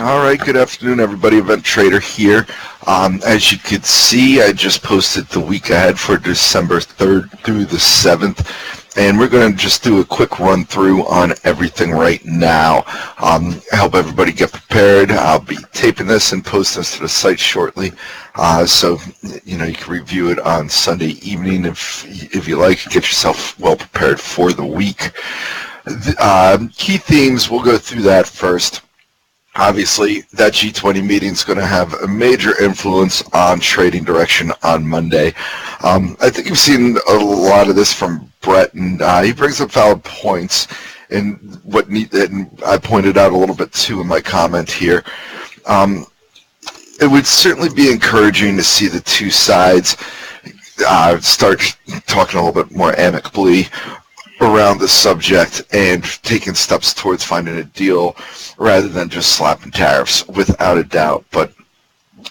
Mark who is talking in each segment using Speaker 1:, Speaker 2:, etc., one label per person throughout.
Speaker 1: All right, good afternoon, everybody. Event Trader here. As you can see, I just posted the week ahead for December 3rd through the 7th, and we're going to just do a quick run through on everything right now. Help everybody get prepared. I'll be taping this and posting this to the site shortly, so you can review it on Sunday evening if you like. Get yourself well prepared for the week. Key themes, we'll go through that first. Obviously, that G20 meeting is going to have a major influence on trading direction on Monday. I think you've seen a lot of this from Brett, and he brings up valid points, and I pointed out a little bit too in my comment here. It would certainly be encouraging to see the two sides start talking a little bit more amicably around the subject and taking steps towards finding a deal rather than just slapping tariffs, without a doubt. But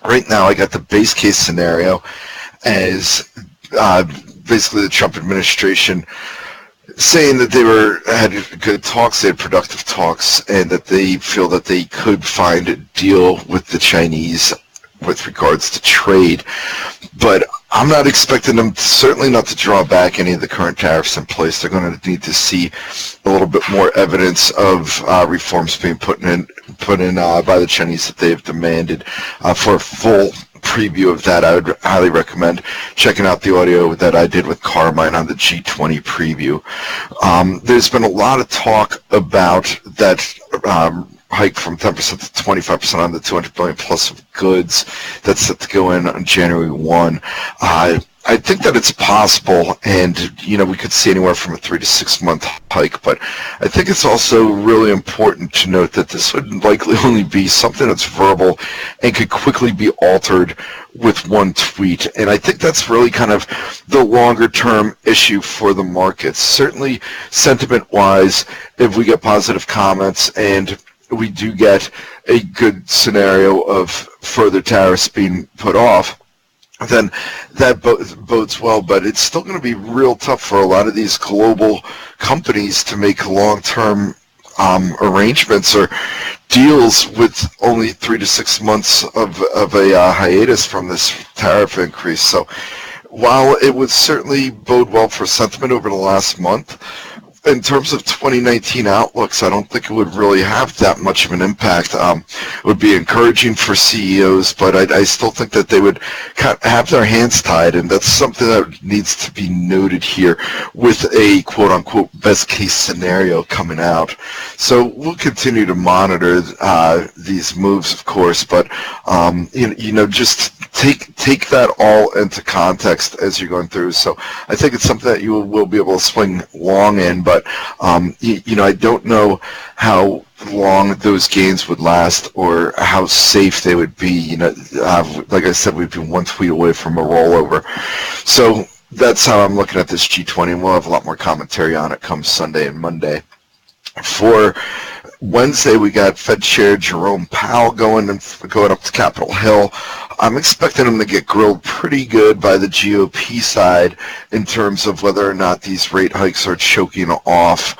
Speaker 1: right now I got the base case scenario as basically the Trump administration saying that they had good talks, they had productive talks, and that they feel that they could find a deal with the Chinese with regards to trade. But I'm not expecting them, certainly not to draw back any of the current tariffs in place. They're going to need to see a little bit more evidence of reforms being put in by the Chinese that they have demanded. For a full preview of that, I would highly recommend checking out the audio that I did with Carmine on the G20 preview. There's been a lot of talk about that hike from 10% to 25% on the 200 billion plus of goods that's set to go in on January 1. I think that it's possible, and we could see anywhere from a 3 to 6 month hike, but I think it's also really important to note that this would likely only be something that's verbal and could quickly be altered with one tweet. And I think that's really kind of the longer term issue for the markets. Certainly sentiment wise, if we get positive comments and we do get a good scenario of further tariffs being put off, then that bodes well. But it's still going to be real tough for a lot of these global companies to make long-term arrangements or deals with only 3 to 6 months of a hiatus from this tariff increase. So while it would certainly bode well for sentiment over the last month, in terms of 2019 outlooks, I don't think it would really have that much of an impact. It would be encouraging for CEOs, but I still think that they would have their hands tied, and that's something that needs to be noted here with a quote-unquote best-case scenario coming out. So we'll continue to monitor these moves, of course, but just take that all into context as you're going through. So I think it's something that you will be able to swing long in, but I don't know how long those gains would last or how safe they would be. Like I said, we've been one tweet away from a rollover. So that's how I'm looking at this G20, and we'll have a lot more commentary on it come Sunday and Monday. For Wednesday, we got Fed Chair Jerome Powell going up to Capitol Hill. I'm expecting him to get grilled pretty good by the GOP side in terms of whether or not these rate hikes are choking off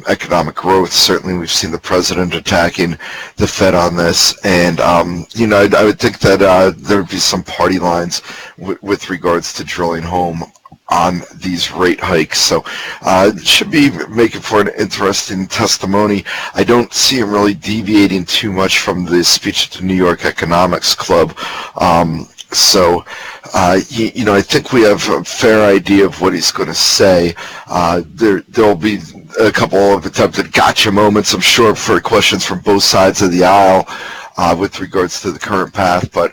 Speaker 1: economic growth. Certainly, we've seen the president attacking the Fed on this, and I would think that there would be some party lines with regards to drilling home on these rate hikes. So it should be making for an interesting testimony. I don't see him really deviating too much from the speech at the New York Economics Club. I think we have a fair idea of what he's going to say. There'll be a couple of attempted gotcha moments, I'm sure, for questions from both sides of the aisle with regards to the current path, but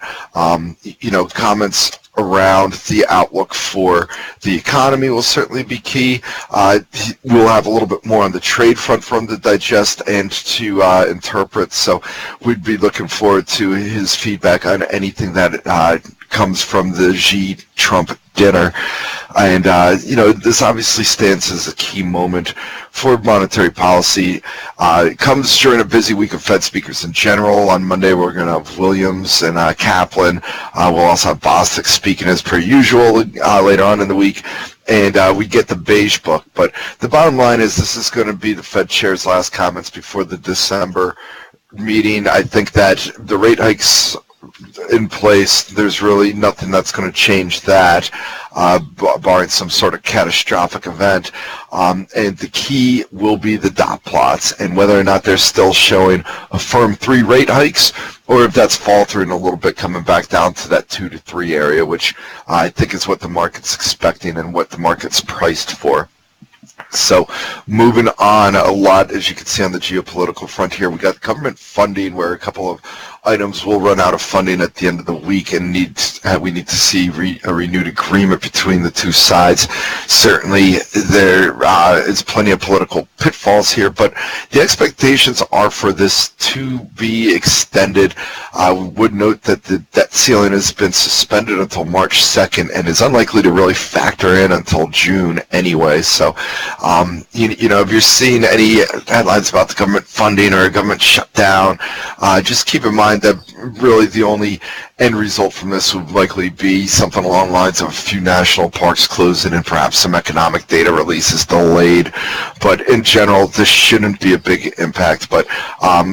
Speaker 1: comments around the outlook for the economy will certainly be key. We'll have a little bit more on the trade front for him to digest and to interpret, so we'd be looking forward to his feedback on anything that comes from the Xi-Trump dinner. And, this obviously stands as a key moment for monetary policy. It comes during a busy week of Fed speakers in general. On Monday, we're going to have Williams and Kaplan. We'll also have Bostic speaking as per usual later on in the week. And we get the beige book. But the bottom line is this is going to be the Fed chair's last comments before the December meeting. I think that the rate hikes in place, there's really nothing that's going to change that, barring some sort of catastrophic event. And the key will be the dot plots and whether or not they're still showing a firm 3 rate hikes, or if that's faltering a little bit, coming back down to that 2 to 3 area, which I think is what the market's expecting and what the market's priced for. So moving on, a lot, as you can see on the geopolitical front here, we got government funding where a couple of items will run out of funding at the end of the week, and we need to see a renewed agreement between the two sides. Certainly there is plenty of political pitfalls here, but the expectations are for this to be extended. I would note that the debt ceiling has been suspended until March 2nd and is unlikely to really factor in until June anyway. So you know, if you're seeing any headlines about the government funding or a government shutdown, just keep in mind that really the only end result from this would likely be something along the lines of a few national parks closing and perhaps some economic data releases delayed. But in general, this shouldn't be a big impact. But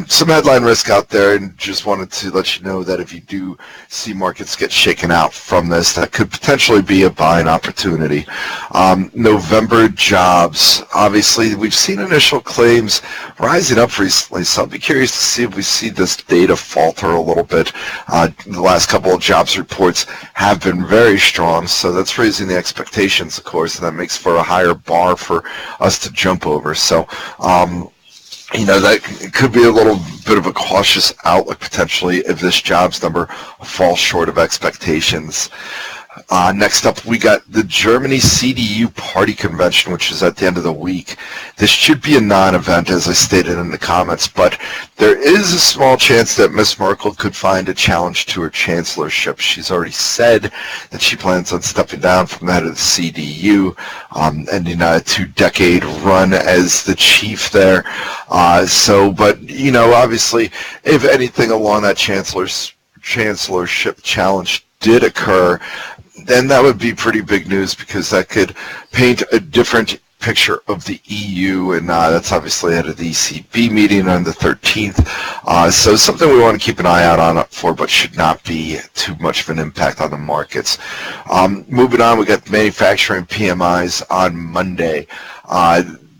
Speaker 1: some headline risk out there, and just wanted to let you know that if you do see markets get shaken out from this, that could potentially be a buying opportunity. November jobs, obviously we've seen initial claims rising up recently, so I'll be curious to see if we see this data falter a little bit. The last couple of jobs reports have been very strong, so that's raising the expectations, of course, and that makes for a higher bar for us to jump over. So you know, that could be a little bit of a cautious outlook potentially if this jobs number falls short of expectations. Next up, we got the Germany CDU party convention, which is at the end of the week. This should be a non-event, as I stated in the comments, but there is a small chance that Ms. Merkel could find a challenge to her chancellorship. She's already said that she plans on stepping down from the head of the CDU, ending a 2-decade run as the chief there. But, you know, obviously, if anything along that chancellorship challenge did occur, then that would be pretty big news, because that could paint a different picture of the EU, and that's obviously ahead of the ECB meeting on the 13th. So something we want to keep an eye out on for, but should not be too much of an impact on the markets. Moving on, we got manufacturing PMIs on Monday.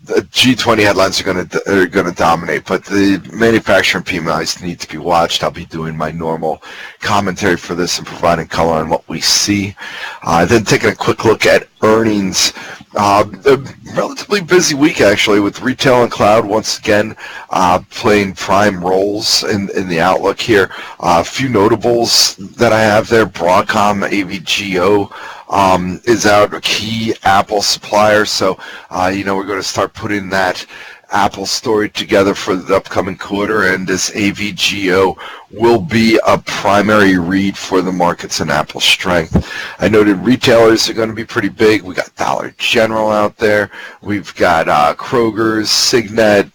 Speaker 1: The G20 headlines are going to dominate, but the manufacturing PMIs need to be watched. I'll be doing my normal commentary for this and providing color on what we see. Then taking a quick look at earnings. A relatively busy week, actually, with retail and cloud once again playing prime roles in the outlook here. A few notables that I have there: Broadcom, AVGO, is out, a key Apple supplier. So, you know, we're going to start putting that Apple story together for the upcoming quarter, and this AVGO will be a primary read for the markets and Apple's strength. I noted retailers are going to be pretty big. We got Dollar General out there. We've got Kroger's, Signet,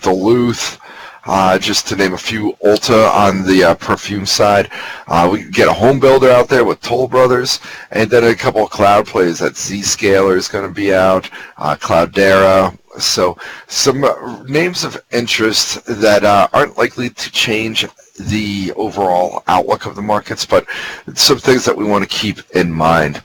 Speaker 1: Duluth, just to name a few, Ulta on the perfume side. We get a home builder out there with Toll Brothers, and then a couple of cloud plays. That Zscaler is going to be out, Cloudera. So some names of interest that aren't likely to change the overall outlook of the markets, but some things that we want to keep in mind.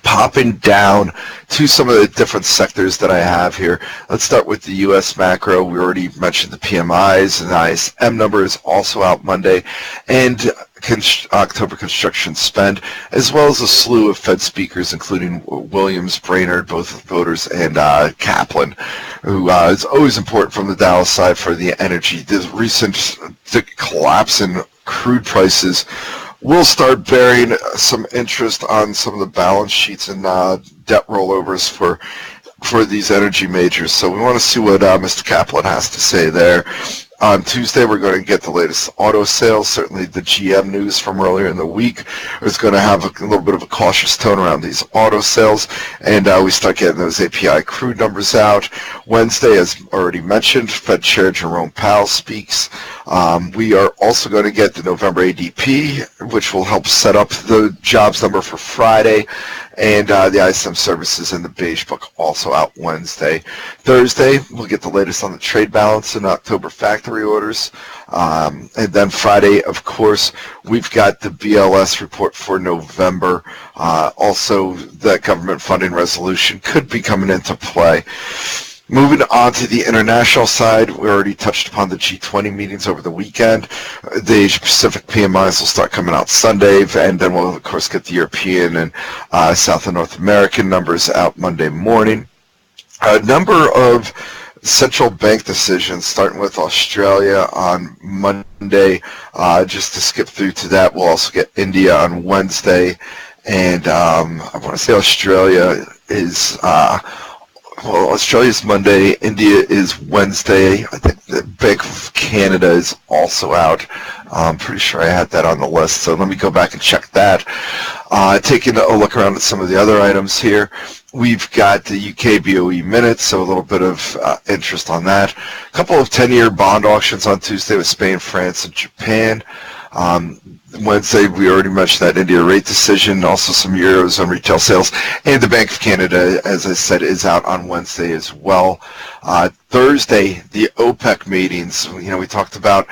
Speaker 1: Popping down to some of the different sectors that I have here. Let's start with the U.S. macro. We already mentioned the PMIs, and the ISM number is also out Monday, and October construction spend, as well as a slew of Fed speakers, including Williams, Brainerd, both voters, and Kaplan, who is always important from the Dallas side for the energy. The recent collapse in crude prices will start bearing some interest on some of the balance sheets and debt rollovers for these energy majors. So we want to see what Mr. Kaplan has to say there. On Tuesday, we're going to get the latest auto sales. Certainly the GM news from earlier in the week is going to have a little bit of a cautious tone around these auto sales, and we start getting those API crude numbers out. Wednesday, as already mentioned, Fed Chair Jerome Powell speaks. We are also going to get the November ADP, which will help set up the jobs number for Friday, and the ISM services and the Beige Book also out Wednesday. Thursday, we'll get the latest on the trade balance and October factory orders. And then Friday, of course, we've got the BLS report for November. Also, that government funding resolution could be coming into play. Moving on to the international side, we already touched upon the G20 meetings over the weekend. The Asia-Pacific PMIs will start coming out Sunday, and then we'll, of course, get the European and South and North American numbers out Monday morning. A number of central bank decisions, starting with Australia on Monday. Just to skip through to that, we'll also get India on Wednesday. And I want to say Australia is... Australia's Monday, India is Wednesday. I think the Bank of Canada is also out. I'm pretty sure I had that on the list, so let me go back and check that. Taking a look around at some of the other items here, we've got the UK BOE minutes, so a little bit of interest on that. A couple of 10-year bond auctions on Tuesday with Spain, France, and Japan. Wednesday, we already mentioned that India rate decision, also some euros on retail sales, and the Bank of Canada, as I said, is out on Wednesday as well. Thursday, the OPEC meetings. We talked about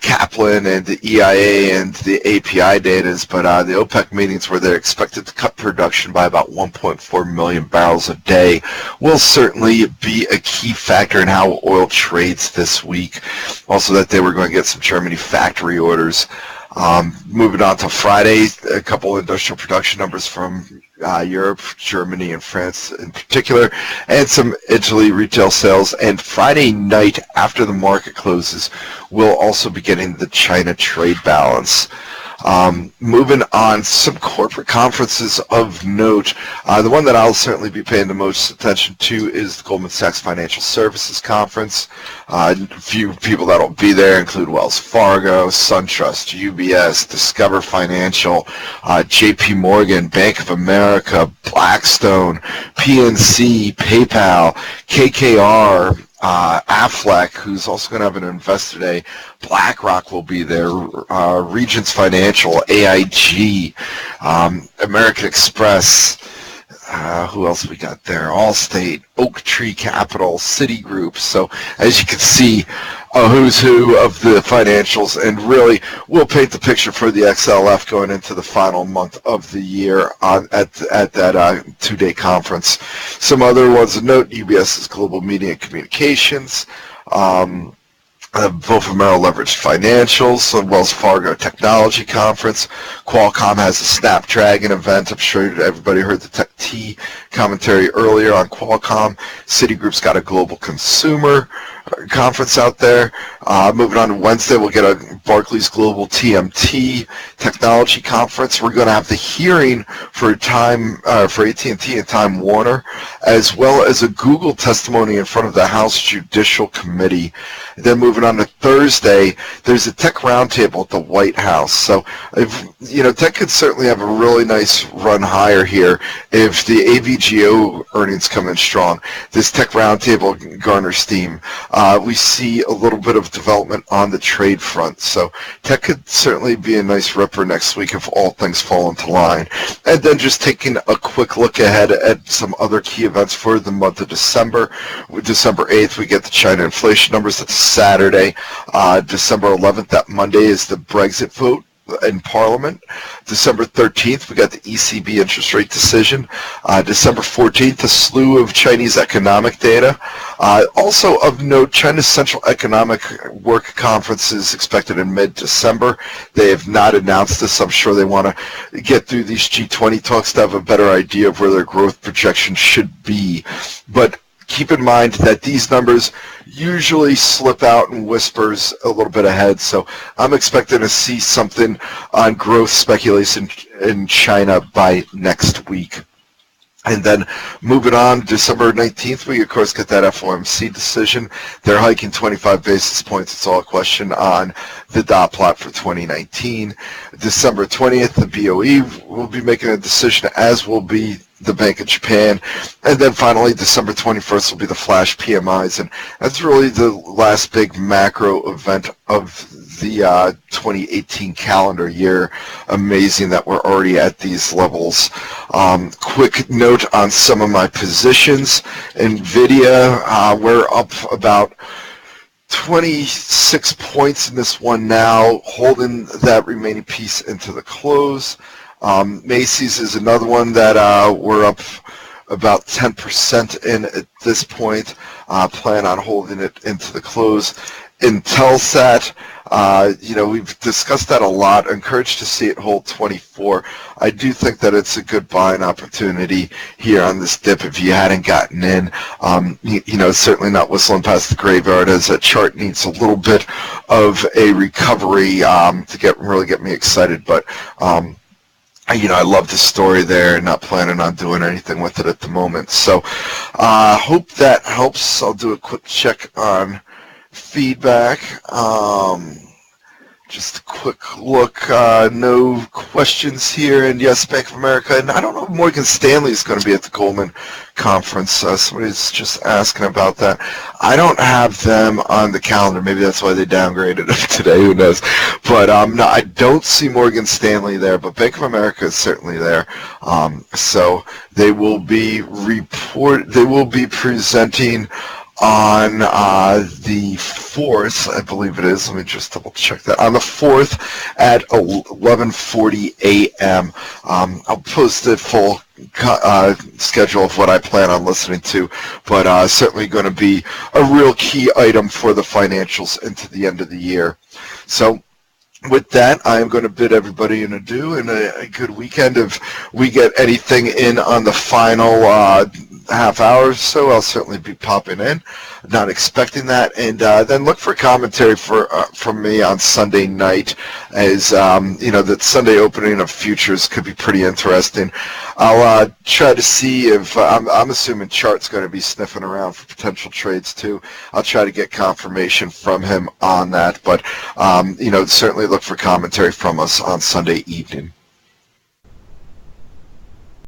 Speaker 1: Kaplan and the EIA and the API data, but the OPEC meetings where they're expected to cut production by about 1.4 million barrels a day will certainly be a key factor in how oil trades this week. Also that they were going to get some Germany factory orders. Moving on to Friday, a couple industrial production numbers from Europe, Germany, and France in particular, and some Italy retail sales. And Friday night, after the market closes, we'll also be getting the China trade balance. Moving on, some corporate conferences of note. The one that I'll certainly be paying the most attention to is the Goldman Sachs Financial Services Conference. A few people that will be there include Wells Fargo, SunTrust, UBS, Discover Financial, JP Morgan, Bank of America, Blackstone, PNC, PayPal, KKR, Aflac, who's also going to have an investor day. BlackRock will be there, Regions Financial, AIG, American Express, who else we got there? Allstate, Oak Tree Capital, Citigroup. So as you can see, a who's who of the financials, and really will paint the picture for the XLF going into the final month of the year at that two-day conference. Some other ones of note: UBS's Global Media and Communications, both of Merrill Leveraged Financials, the Wells Fargo Technology Conference. Qualcomm has a Snapdragon event. I'm sure everybody heard the Tech T commentary earlier on Qualcomm. Citigroup's got a Global Consumer Conference out there. Moving on to Wednesday, we'll get a Barclays Global TMT Technology Conference. We're going to have the hearing for AT&T and Time Warner, as well as a Google testimony in front of the House Judicial Committee. Then moving on to Thursday, there's a tech roundtable at the White House. So, tech could certainly have a really nice run higher here if the AVGO earnings come in strong. This tech roundtable garners steam. We see a little bit of development on the trade front. So tech could certainly be a nice ripper next week if all things fall into line. And then just taking a quick look ahead at some other key events for the month of December. December 8th, we get the China inflation numbers. That's Saturday. December 11th, that Monday, is the Brexit vote in Parliament. December 13th, we got the ECB interest rate decision. December 14th, a slew of Chinese economic data. Also of note, China's Central Economic Work Conference is expected in mid-December. They have not announced this. I'm sure they want to get through these G20 talks to have a better idea of where their growth projection should be. But keep in mind that these numbers usually slip out in whispers a little bit ahead, so I'm expecting to see something on growth speculation in China by next week. And then moving on, December 19th, we, of course, get that FOMC decision. They're hiking 25 basis points. It's all a question on the dot plot for 2019. December 20th, the BOE will be making a decision, as will be the Bank of Japan. And then finally, December 21st will be the flash PMIs. And that's really the last big macro event of the 2018 calendar year. Amazing that we're already at these levels. Quick note on some of my positions. NVIDIA, we're up about 26 points in this one now, holding that remaining piece into the close. Macy's is another one that we're up about 10% in at this point. Plan on holding it into the close. Intelsat, we've discussed that a lot. Encouraged to see it hold 24. I do think that it's a good buying opportunity here on this dip if you hadn't gotten in. Certainly not whistling past the graveyard, as that chart needs a little bit of a recovery to really get me excited. But I love the story there, not planning on doing anything with it at the moment. So hope that helps. I'll do a quick check on feedback. Just a quick look. No questions here. And yes, Bank of America. And I don't know if Morgan Stanley is going to be at the Goldman conference. Somebody's just asking about that. I don't have them on the calendar. Maybe that's why they downgraded it today. Who knows? But no, I don't see Morgan Stanley there. But Bank of America is certainly there. So they will be presenting on the 4th, I believe it is. Let me just double check that. On the 4th at 11:40 a.m. I'll post the full schedule of what I plan on listening to, but certainly going to be a real key item for the financials into the end of the year. So with that, I am going to bid everybody an adieu and a good weekend. If we get anything in on the final half hour or so, I'll certainly be popping in. Not expecting that. And then look for commentary from me on Sunday night, as that Sunday opening of futures could be pretty interesting. I'll try to see if I'm assuming Chart's going to be sniffing around for potential trades too. I'll try to get confirmation from him on that, but certainly look for commentary from us on Sunday evening.